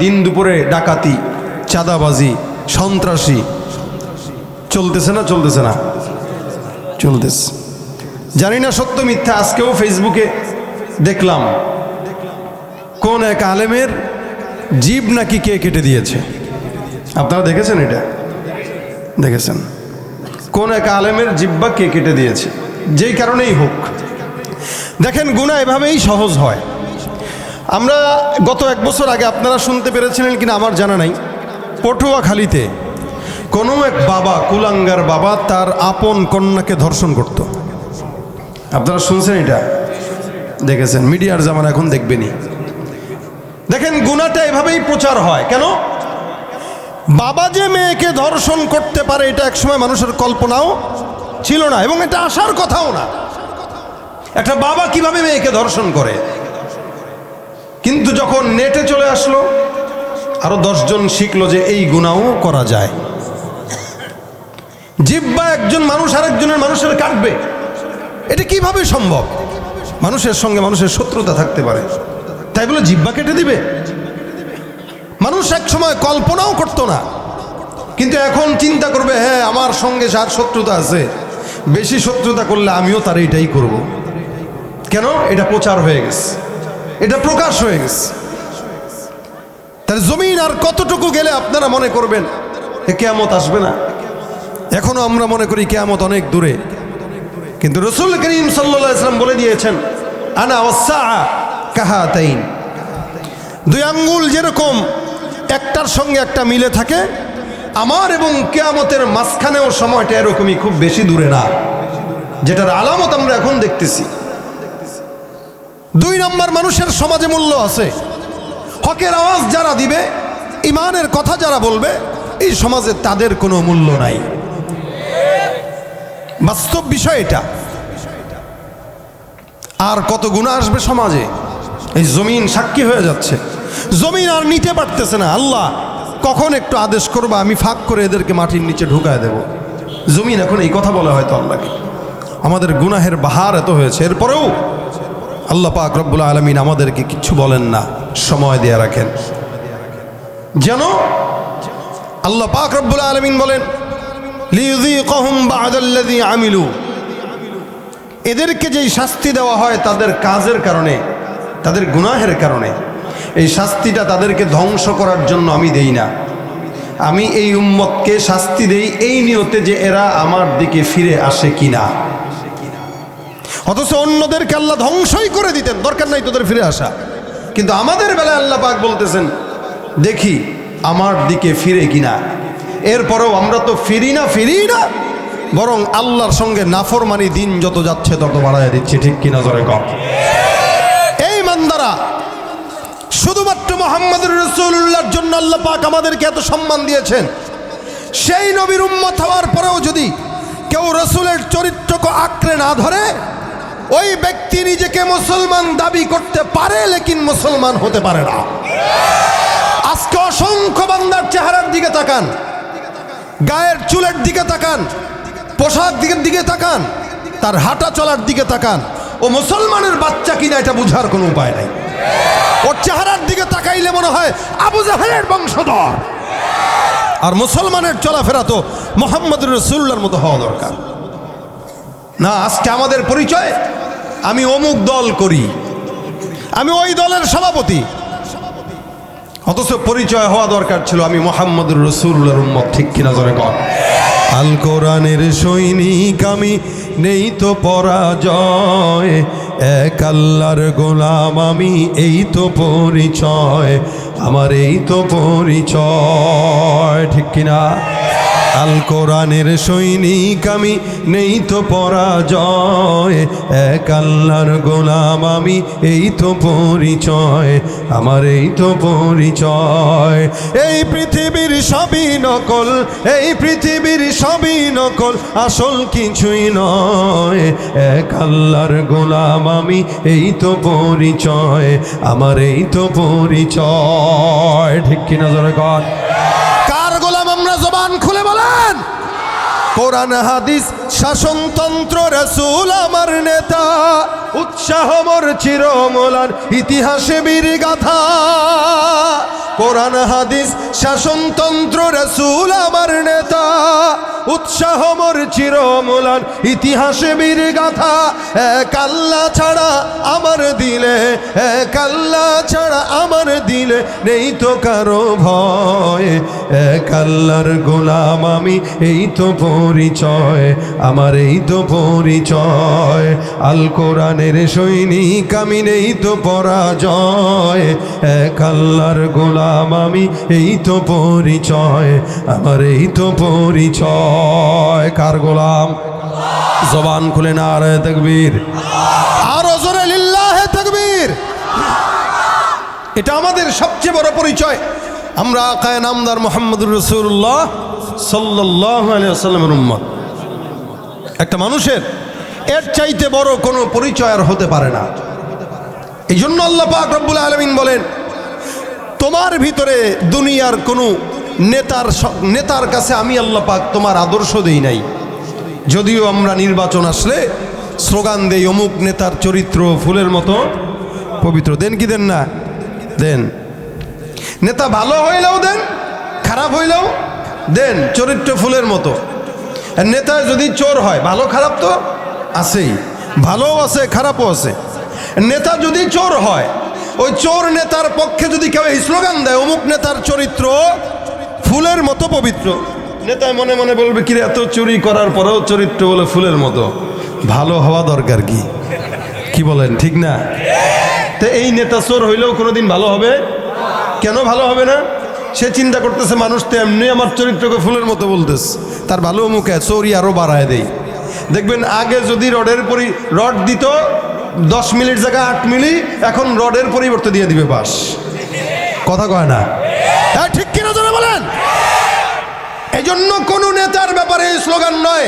দিন দুপুরে ডাকাতি, চাঁদাবাজি, সন্ত্রাসী চলতেছে না চলতেছে। জানি না সত্য মিথ্যা। আজকেও ফেসবুকে দেখলাম কোন এক আলেমের জিভ নাকি কে কেটে দিয়েছে। আপনারা দেখেছেন? এটা দেখেছেন? কোন এক আলেমের জিহ্বা কে কেটে দিয়েছে, যেই কারণেই হোক। দেখেন, গুনাহ এভাবেই সহজ হয়। আমরা গত এক বছর আগে, আপনারা শুনতে পেরেছিলেন কিনা আমার জানা নাই, পটুয়াখালীতে কোনো এক বাবা, কুলাঙ্গার বাবা, তার আপন কন্যাকে ধর্ষণ করত। আপনারা শুনছেন? এটা দেখেছেন? মিডিয়ার জামানা, এখন দেখবেনই। দেখেন, গুনাহটা এভাবেই প্রচার হয় কেন? বাবা যে মেয়েকে ধর্ষণ করতে পারে, এটা একসময় মানুষের কল্পনাও ছিল না, এবং এটা আসার কথাও না। একটা বাবা কিভাবে মেয়েকে ধর্ষণ করে? কিন্তু যখন নেটে চলে আসলো, আরো 10 জন শিখলো যে এই গুনাহও করা যায়। জিহ্বা একজন মানুষ আরেকজনের মানুষের কাটবে, এটা কিভাবে সম্ভব? মানুষের সঙ্গে মানুষের শত্রুতা থাকতে পারে, তাই বলে জিহ্বা কেটে দিবে? মানুষ এক সময় কল্পনাও করতো না, কিন্তু এখন চিন্তা করবে, হ্যাঁ, আমার সঙ্গে যার শত্রুতা আছে, বেশি শত্রুতা করলে আমিও তার এইটাই করব। কেন? এটা প্রচার হয়ে গেছে, এটা প্রকাশ হয়ে গেছে। তার জমিন আর কতটুকু গেলে আপনারা মনে করবেন কিয়ামত আসবে না? এখনো আমরা মনে করি কিয়ামত অনেক দূরে, কিন্তু রাসূল করিম সাল্লাল্লাহু আলাইহি ওয়াসাল্লাম বলে দিয়েছেন, আনা ওয়াসসাআ কাহাতাইন। 2 আঙ্গুল যেরকম একটার সঙ্গে একটা মিলে থাকে, আমার এবং কিয়ামতের মাঝখানেও সময়টা এরকমই, খুব বেশি দূরে না, যেটার আলামত আমরা এখন দেখতেছি। 2 নম্বর, মানুষের সমাজে মূল্য আছে। হকের আওয়াজ যারা দিবে, ইমানের কথা যারা বলবে, এই সমাজে তাদের কোনো মূল্য নাই। বাস্তব বিষয় এটা। আর কত গুনাহ আসবে সমাজে, এই জমিন সাক্ষী হয়ে যাচ্ছে। জমিন আর নিতে পারতেছে না। আল্লাহ কখন একটু আদেশ করবা, আমি ফাঁক করে এদেরকে মাটির নিচে ঢুকায় দেব। জমিন এখন এই কথা বলা হয়তো আল্লাহকে। আমাদের গুনাহের বাহার এত হয়েছে, এরপরেও আল্লাহ পাক রব্বুল আলামিন আমাদেরকে কিচ্ছু বলেন না, সময় দিয়ে রাখেন। যেন আল্লাহ পাক রব্বুল আলামিন বলেন, লিইযীকাহুম বা'দাল্লাযী আমিলু, এদেরকে যেই শাস্তি দেওয়া হয় তাদের কাজের কারণে, তাদের গুনাহের কারণে, এই শাস্তিটা তাদেরকে ধ্বংস করার জন্য আমি দেই না। আমি এই উম্মতকে শাস্তি দেই এই নিয়তে যে এরা আমার দিকে ফিরে আসে কিনা। অথচ অন্যদেরকে আল্লাহ ধ্বংসই করে দিতেন, দরকার নাই তোদের ফিরে আসা। কিন্তু আমাদের বেলায় আল্লাহ পাক বলতেছেন, দেখি আমার দিকে ফিরে কিনা। এরপরেও আমরা তো ফিরি না, বরং আল্লাহর সঙ্গে নাফরমানি দিন যত যাচ্ছে তত বাড়ায় দিচ্ছি। ঠিক কিনা জোরে কর। এই মান্দারা, শুধুমাত্র মুহাম্মদুর রাসূলুল্লাহর জন্য আল্লাহ পাক আমাদেরকে এত সম্মান দিয়েছেন। সেই নবীর উম্মত হওয়ার পরেও যদি কেউ রাসূলের চরিত্রকে আঁকড়ে না ধরে, ওই ব্যক্তি নিজেকে মুসলমান দাবি করতে পারে, লেকিন মুসলমান হতে পারে না। আজকে অসংখ্য বান্দার চেহারার দিকে তাকান, গায়ের চুলের দিকে তাকান, পোশাক দিকে তাকান, তার হাঁটা চলার দিকে তাকান, ও মুসলমানের বাচ্চা কিনা এটা বুঝার কোনো উপায় নাই। ওর চেহারার দিকে তাকাইলে মনে হয় আবু জাহেলের বংশধর। আর মুসলমানের চলাফেরা তো মুহাম্মদুর রাসূলুল্লাহর মতো হওয়া দরকার না। আজকে আমাদের পরিচয়, আমি অমুক দল করি, আমি ওই দলের সভাপতি, অথচ পরিচয় হওয়া দরকার ছিল আমি মুহাম্মদুর রাসূলুল্লাহর উম্মত। ঠিক কিনা জোরে কর। আল কোরআনের সৈনিক আমি, নেই তো পরাজয়, এক আল্লাহর গোলাম আমি, এই তো পরিচয় আমার, এই তো পরিচয়। ঠিক কিনা? আল কোরআনের সৈনিক আমি, নেই তো পরাজয়, এক আল্লাহর গোলাম আমি, এই তো পরিচয় আমার, এই তো পরিচয়। এই পৃথিবীর সবই নকল, এই পৃথিবীর সবই নকল, আসল কিছুই নয়, এক আল্লাহর গোলাম আমি, এই তো পরিচয় আমার, এই তো পরিচয়। ঠিক কিনা জোরে কর। কার গোলাম আমরা? জবান খুলে বলেন। কোরআন হাদিস শাসনতন্ত্র রাসূল আমার নেতা, উৎসাহ মোর চিরমলার ইতিহাসে বীর গাথা। কোরআন হাদিস শাসনতন্ত্র রাসূল আমার নেতা, উৎসাহ মোর চিরমূলান ইতিহাসে বীর গাথা। এক আল্লাহ ছাড়া আমার দিলে, এক আল্লাহ ছাড়া আমার দিলে নেই তো কারো ভয়। এক আল্লাহর গোলাম আমি, এই তো পরিচয় আমার, এই তো পরিচয়। আল কোরআনের সৈনিক আমি, নেই তো পরাজয়। এক আল্লাহর গোলাম আমি, এই তো পরিচয় আমার, এই তো পরিচয়। কার গোলাম? জবান খুলে নারে তাকবীর, আরো জোরে লিল্লাহে তাকবীর। এটা আমাদের সবচেয়ে বড় পরিচয়। আমরা আকায়ে নামদার মুহাম্মদুর রাসূলুল্লাহ সাল্লাল্লাহু আলাইহি ওয়াসাল্লামের উম্মত। একটা মানুষের এর চাইতে বড় কোনো পরিচয় আর হতে পারে না। এই জন্য আল্লাহ পাক রব্বুল আলামিন বলেন, তোমার ভিতরে দুনিয়ার কোনো নেতার কাছে আমি আল্লাহ পাক তোমার আদর্শ দেই নাই। যদিও আমরা নির্বাচন আসলে স্লোগান দেই, অমুক নেতার চরিত্র ফুলের মতো পবিত্র। দেন কি দেন না? দেন। নেতা ভালো হইলেও দেন, খারাপ হইলেও দেন, চরিত্র ফুলের মতো। নেতা যদি চোর হয়, ভালো খারাপ তো আছেই, ভালোও আছে খারাপও আছে। নেতা যদি চোর হয়, ওই চোর নেতার পক্ষে যদি কেউ এই স্লোগান দেয়, অমুক নেতার চরিত্র ফুলের মতো পবিত্র, নেতা মনে মনে বলবে, কিরে এত চুরি করার পরেও চরিত্র বলে ফুলের মতো, ভালো হওয়া দরকার কি? কি বলেন, ঠিক না? তো এই নেতা চোর হইলেও কোনোদিন ভালো হবে? কেন ভালো হবে না? সে চিন্তা করতেছে, মানুষ তো এমনি আমার চরিত্রকে ফুলের মতো বলতেছে, তার ভালো মুখে চোরই আরো বাড়ায় দেয়। দেখবেন আগে যদি রড দিত 10 মিনিট জায়গায় 8 মিলি, এখন রডের পরিবর্তে দিয়ে দিবে বাস। কথা কয় না? হ্যাঁ, ঠিক কিনা জোরে বলেন। এই জন্য কোন নেতার ব্যাপারে স্লোগান নয়,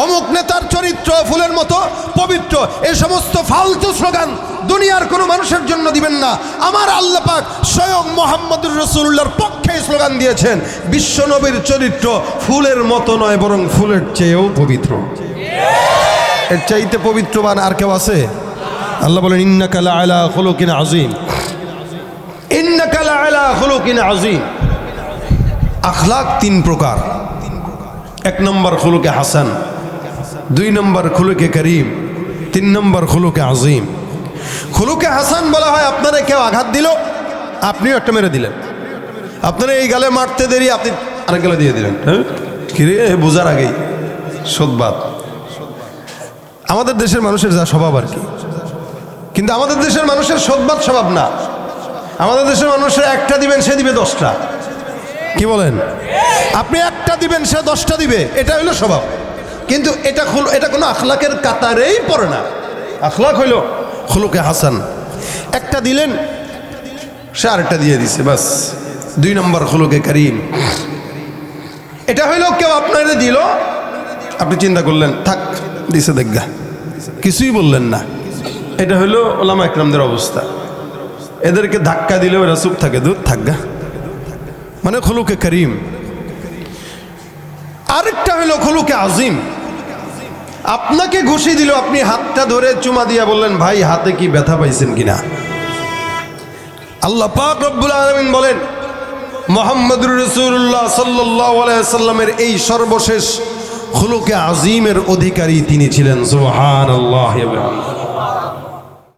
অমুক নেতার চরিত্র ফুলের মতো পবিত্র, এই সমস্ত ফালতু স্লোগান দুনিয়ার কোনো মানুষের জন্য দিবেন না। আমার আল্লাহ পাক স্বয়ং মুহাম্মদুর রাসূলুল্লাহর পক্ষে স্লোগান দিয়েছেন, বিশ্ব নবীর চরিত্র ফুলের মতো নয়, বরং ফুলের চেয়েও পবিত্র। এর চাইতে পবিত্রবান আর কেউ আছে? আল্লাহ বলেন, ইন্নাকা লাআলা খুলুকিন আযীম, ইন্নাকা লাআলা খুলুকিন আযীম। আখলাক 3 প্রকার। 1 নম্বর খুলুকে হাসান, 2 নম্বর খুলুকে করিম, 3 নম্বর খুলুকে আযীম। খুলুকে হাসান বলা হয়, আপনারা কেউ আঘাত দিল, আপনিও একটা মেরে দিলেন। আপনারা এই গালে মারতে দেরি, আপনি আরেক গালে দিয়ে দিলেন। হ্যাঁ, কিরে বোঝার আগেই সদবাদ। আমাদের দেশের মানুষের যা স্বভাব আর কি, কিন্তু আমাদের দেশের মানুষের সদবাদ স্বভাব না। আমাদের দেশের মানুষের একটা দিবেন, সে দিবে 10টা। কি বলেন? আপনি একটা দিবেন, সে 10টা দিবে, এটা হইলো স্বভাব। কিন্তু এটা কোনো আখলাকের কাতারেই পড়ে না। আখলাক হইল খুলুকে হাসান। একটা দিলেন, সে আরেকটা দিয়ে দিছে, বাস। 2 নম্বর খুলুকে করিম। এটা হইল কেউ আপনারে দিল, আপনি চিন্তা করলেন, থাক দিছে দেখগা, কিছুই বললেন না। এটা হইল ওলামা ইকরামদের অবস্থা। এদেরকে ধাক্কা দিলে ওরা চুপ থাকে, দূর থাকগা, মানে খুলুকে করিম। আরেকটা হইল খুলুকে আযীম। আপনাকে ঘুষি দিল, আপনি হাতটা ধরে চুমা দিয়া বললেন, ভাই হাতে কি ব্যথা পাইছেন কিনা? আল্লাহ পাক রব্বুল আলামিন বলেন, মুহাম্মদুর রাসূলুল্লাহ সাল্লাল্লাহু আলাইহি ওয়াসাল্লামের এই সর্বশেষ খুলুকে আযীমের অধিকারী তিনি ছিলেন। সুবহানাল্লাহ।